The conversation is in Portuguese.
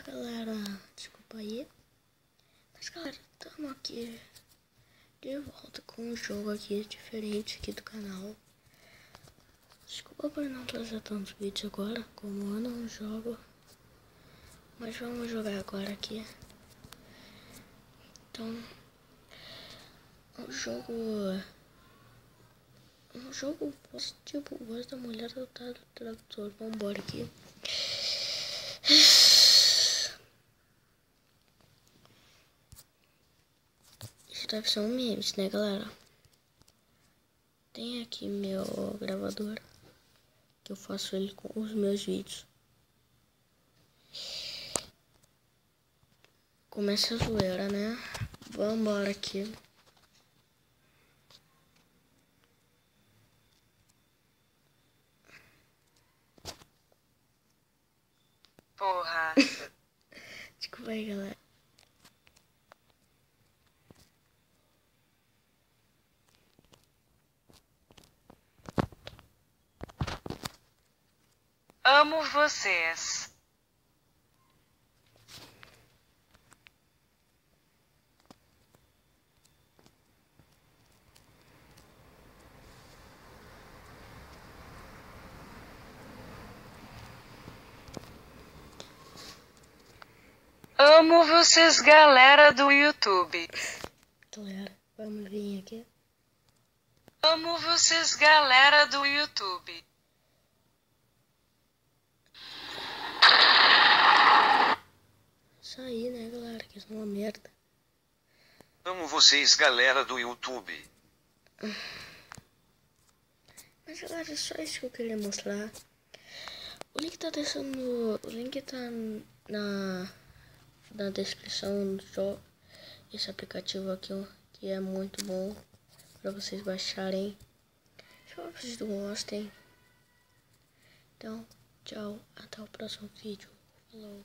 galera, desculpa aí. Mas galera, estamos aqui de volta com um jogo aqui diferente aqui do canal. Desculpa por não trazer tantos vídeos agora, como eu não jogo. Mas vamos jogar agora aqui. Então, um jogo tipo Voz da Mulher do Tradutor. Vambora aqui. Isso deve ser um meme, né, galera? Tem aqui meu gravador, que eu faço ele com os meus vídeos. Começa a zoeira, né? Vambora aqui. Porra. Desculpa aí, galera. Amo vocês. Amo vocês, galera do YouTube. Galera, vamos vir aqui. Amo vocês, galera do YouTube. Isso aí, né, galera? Que isso é uma merda. Amo vocês, galera do YouTube. Mas galera, é só isso que eu queria mostrar. O link tá deixando. O link tá na descrição do jogo. Esse aplicativo aqui, ó, que é muito bom pra vocês baixarem. Espero que vocês gostem. Então, tchau, até o próximo vídeo. Falou.